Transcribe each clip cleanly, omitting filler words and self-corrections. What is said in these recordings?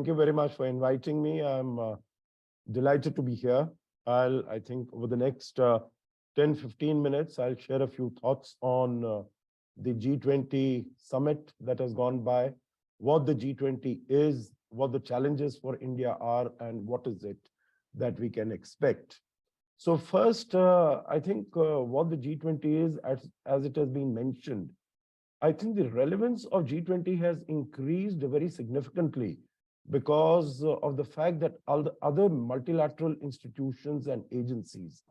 Thank you very much for inviting me. I'm delighted to be here. I think over the next 10, 15 minutes, I'll share a few thoughts on the G20 summit that has gone by, what the G20 is, what the challenges for India are, and what is it that we can expect. So first, I think what the G20 is, as it has been mentioned, I think the relevance of G20 has increased very significantly because of the fact that all the other multilateral institutions and agencies,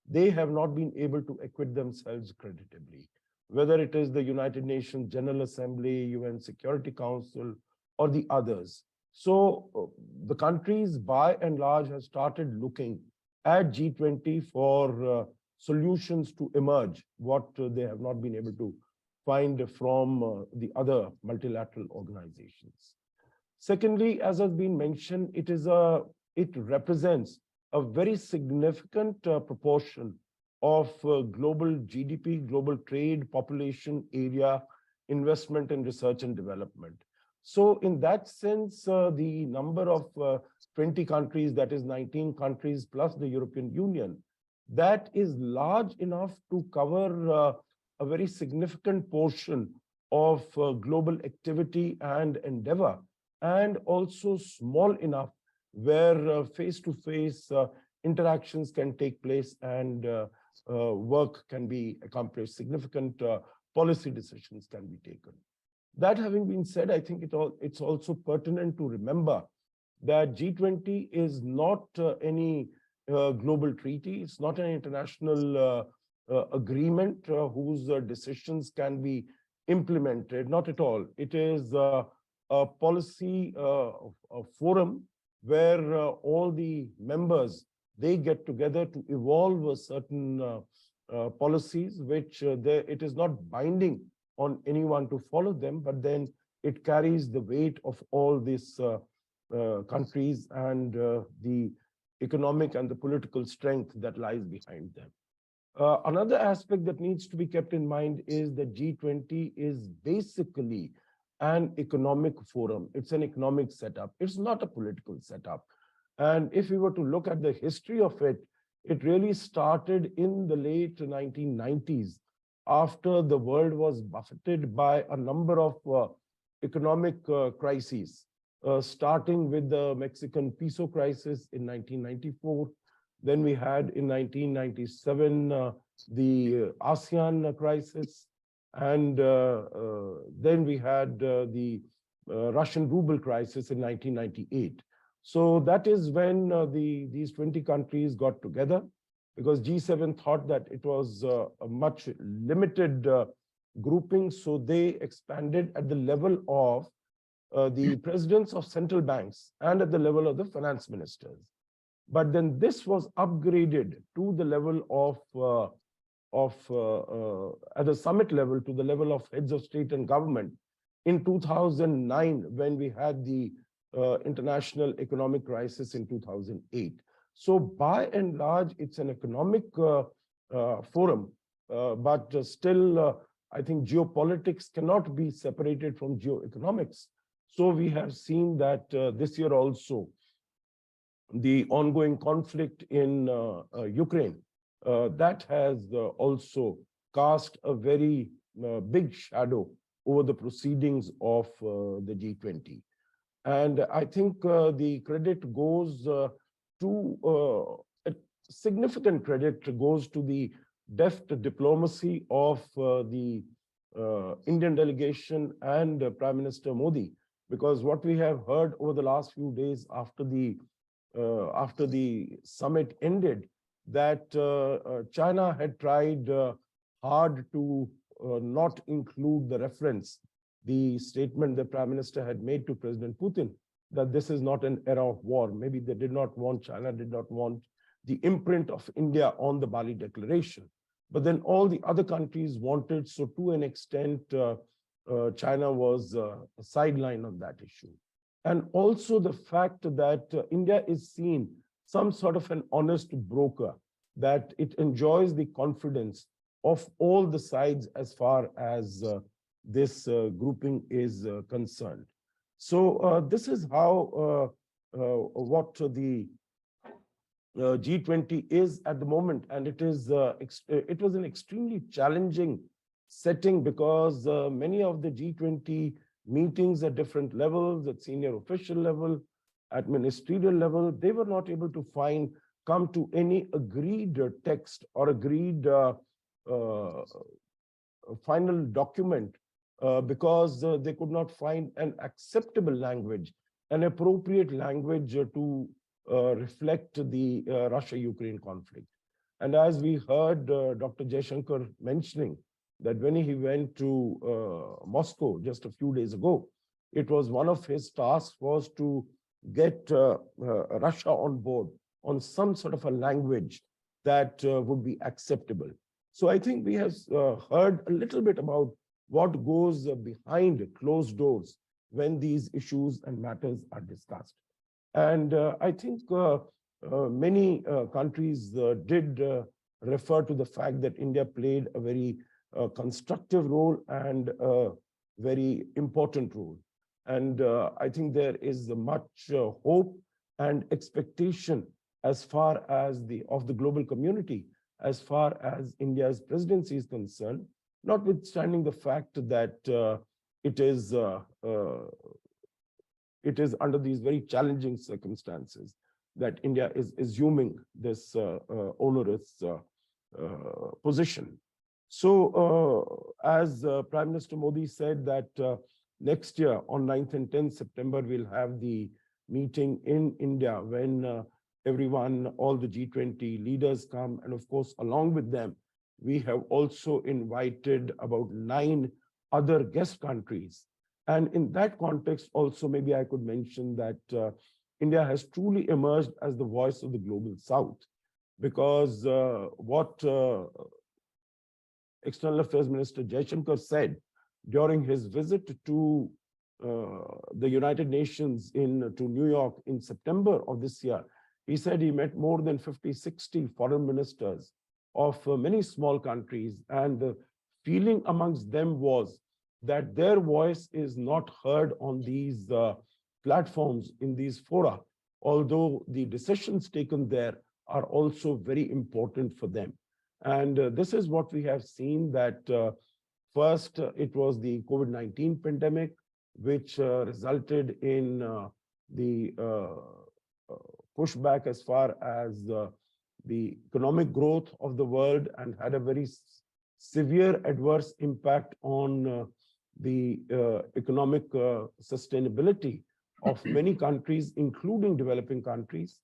they have not been able to acquit themselves creditably, whether it is the United Nations General Assembly, UN Security Council, or the others. So the countries by and large have started looking at G20 for solutions to emerge, what they have not been able to find from the other multilateral organizations. Secondly, as has been mentioned, it represents a very significant proportion of global GDP, global trade, population, area, investment in research and development. So in that sense, the number of 20 countries, that is 19 countries plus the European Union, that is large enough to cover a very significant portion of global activity and endeavor, and also small enough where face-to-face interactions can take place and work can be accomplished, significant policy decisions can be taken. That having been said, I think it's also pertinent to remember that G20 is not any global treaty, it's not an international agreement whose decisions can be implemented, not at all. It is a policy a forum where all the members, they get together to evolve certain policies, which it is not binding on anyone to follow them, but then it carries the weight of all these countries and the economic and the political strength that lies behind them. Another aspect that needs to be kept in mind is that G20 is basically an economic forum. It's an economic setup. It's not a political setup. And if we were to look at the history of it, it really started in the late 1990s after the world was buffeted by a number of economic crises, starting with the Mexican peso crisis in 1994. Then we had in 1997 the ASEAN crisis, and then we had the Russian ruble crisis in 1998. So that is when these 20 countries got together, because G7 thought that it was a much limited grouping, so they expanded at the level of the presidents of central banks and at the level of the finance ministers. But then this was upgraded to the level at the summit level, to the level of heads of state and government in 2009, when we had the international economic crisis in 2008. So by and large, it's an economic forum, but still, I think geopolitics cannot be separated from geoeconomics. So we have seen that this year also, the ongoing conflict in Ukraine, that has also cast a very big shadow over the proceedings of the G20. And I think the credit goes a significant credit goes to the deft diplomacy of the Indian delegation and Prime Minister Modi, because what we have heard over the last few days after the summit ended, that China had tried hard to not include the reference, the statement the Prime Minister had made to President Putin, that this is not an era of war. Maybe they did not want, China did not want the imprint of India on the Bali Declaration. But then all the other countries wanted, so to an extent, China was sidelined on that issue. And also the fact that India is seen some sort of an honest broker, that it enjoys the confidence of all the sides as far as this grouping is concerned. So this is how what the G20 is at the moment, and it was an extremely challenging setting because many of the G20 meetings at different levels, at senior official level, at ministerial level, they were not able to come to any agreed text or agreed final document because they could not find an acceptable language, an appropriate language to reflect the Russia-Ukraine conflict. And as we heard Dr. Jaishankar mentioning that when he went to Moscow just a few days ago, it was one of his tasks was to get Russia on board on some sort of a language that would be acceptable. So I think we have heard a little bit about what goes behind closed doors when these issues and matters are discussed. And I think many countries did refer to the fact that India played a very constructive role and a very important role. And I think there is much hope and expectation as far as of the global community, as far as India's presidency is concerned, notwithstanding the fact that it is under these very challenging circumstances that India is assuming this onerous position. So as Prime Minister Modi said that next year on 9th and 10th September, we'll have the meeting in India when everyone, all the G20 leaders come. And of course, along with them, we have also invited about 9 other guest countries. And in that context, also, maybe I could mention that India has truly emerged as the voice of the global South, because what External Affairs Minister Jaishankar said during his visit to the United Nations to New York in September of this year, he said he met more than 50, 60 foreign ministers of many small countries, and the feeling amongst them was that their voice is not heard on these platforms, in these fora, although the decisions taken there are also very important for them. And this is what we have seen, that first it was the COVID-19 pandemic, which resulted in the pushback as far as the economic growth of the world, and had a very severe adverse impact on the economic sustainability of many countries, including developing countries,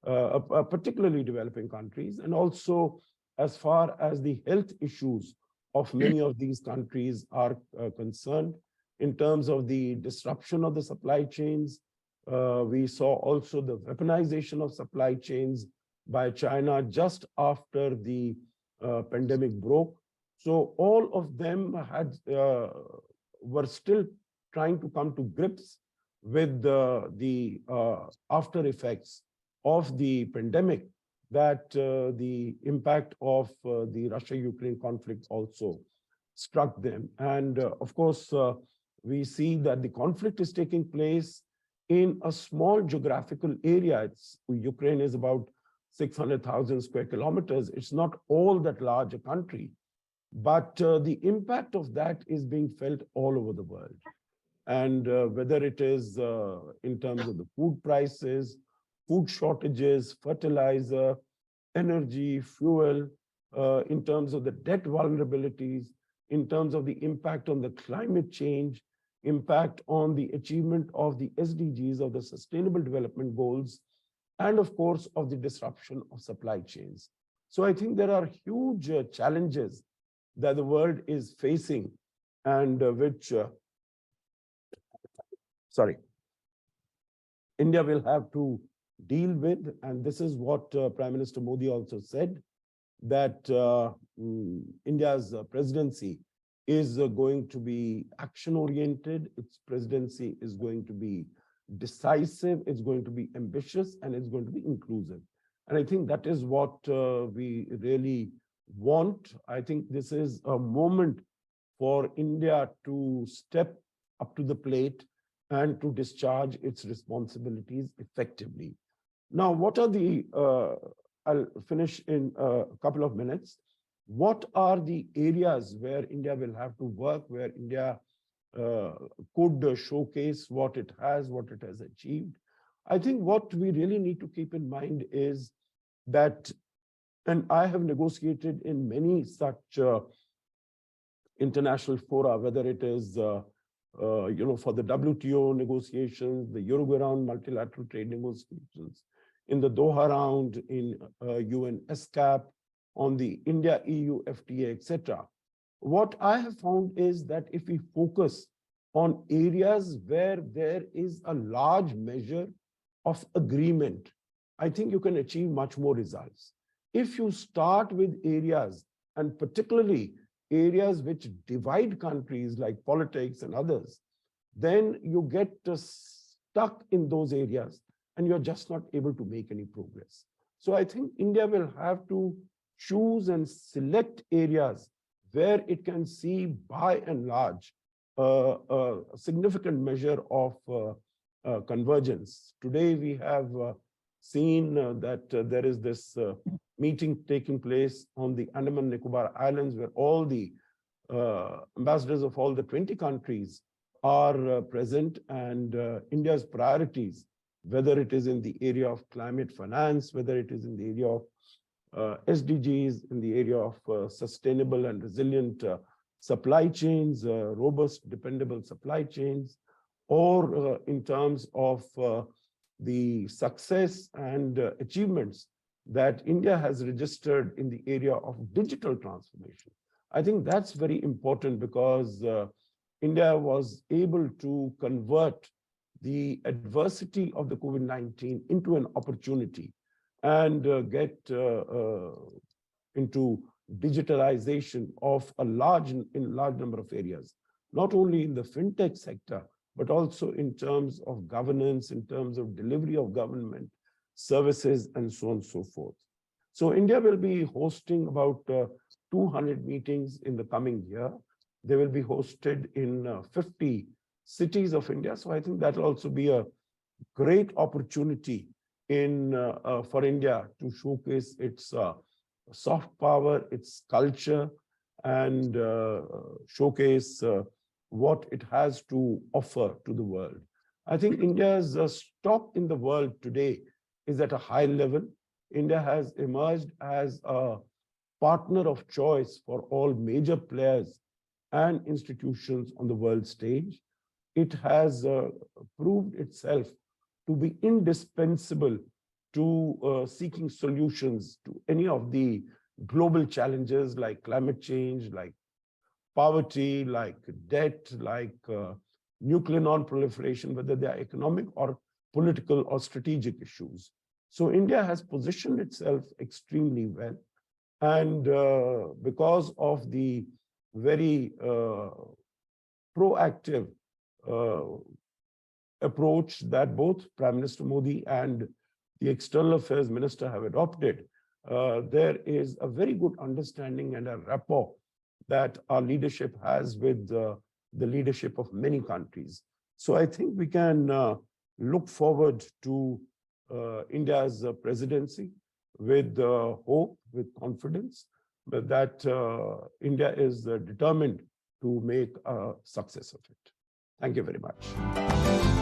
particularly developing countries, and also as far as the health issues of many of these countries are concerned. In terms of the disruption of the supply chains, we saw also the weaponization of supply chains by China just after the pandemic broke. So all of them were still trying to come to grips with the after effects of the pandemic, that the impact of the Russia-Ukraine conflict also struck them. And of course, we see that the conflict is taking place in a small geographical area. Ukraine is about 600,000 square kilometers. It's not all that large a country, but the impact of that is being felt all over the world. And whether it is in terms of the food prices, food shortages, fertilizer, energy, fuel, in terms of the debt vulnerabilities, in terms of the impact on the climate change, impact on the achievement of the SDGs, of the Sustainable Development Goals, and of course, of the disruption of supply chains. So I think there are huge challenges that the world is facing, and which, India will have to deal with. And this is what Prime Minister Modi also said, that India's presidency is going to be action-oriented. Its presidency is going to be decisive, it's going to be ambitious, and it's going to be inclusive. And I think that is what we really want. I think this is a moment for India to step up to the plate and to discharge its responsibilities effectively. Now, what are the, I'll finish in a couple of minutes. What are the areas where India will have to work, where India could showcase what it has achieved? I think what we really need to keep in mind is that, and I have negotiated in many such international fora, whether it is for the WTO negotiations, the Uruguay round multilateral trade negotiations, in the Doha round, in UN SCAP, on the India-EU FTA, etc. What I have found is that if we focus on areas where there is a large measure of agreement, I think you can achieve much more results. If you start with areas, and particularly areas which divide countries like politics and others, then you get stuck in those areas and you're just not able to make any progress. So I think India will have to choose and select areas where it can see, by and large, a significant measure of convergence. Today, we have seen that there is this meeting taking place on the Andaman Nicobar Islands, where all the ambassadors of all the 20 countries are present, and India's priorities, whether it is in the area of climate finance, whether it is in the area of SDGs, in the area of sustainable and resilient supply chains, robust, dependable supply chains, or in terms of the success and achievements that India has registered in the area of digital transformation. I think that's very important, because India was able to convert the adversity of the COVID-19 into an opportunity and get into digitalization of a large number of areas, not only in the fintech sector, but also in terms of governance, in terms of delivery of government services, and so on and so forth. So India will be hosting about 200 meetings in the coming year. They will be hosted in 50 cities of India. So I think that will also be a great opportunity for India to showcase its soft power, its culture, and showcase what it has to offer to the world. I think India's stock in the world today is at a high level. India has emerged as a partner of choice for all major players and institutions on the world stage. It has proved itself to be indispensable to seeking solutions to any of the global challenges like climate change, like poverty, like debt, like nuclear non-proliferation, whether they are economic or political or strategic issues. So India has positioned itself extremely well. And because of the very proactive approach that both Prime Minister Modi and the External Affairs Minister have adopted, there is a very good understanding and a rapport that our leadership has with the leadership of many countries. So I think we can look forward to India's presidency with hope, with confidence, but that India is determined to make a success of it. Thank you very much.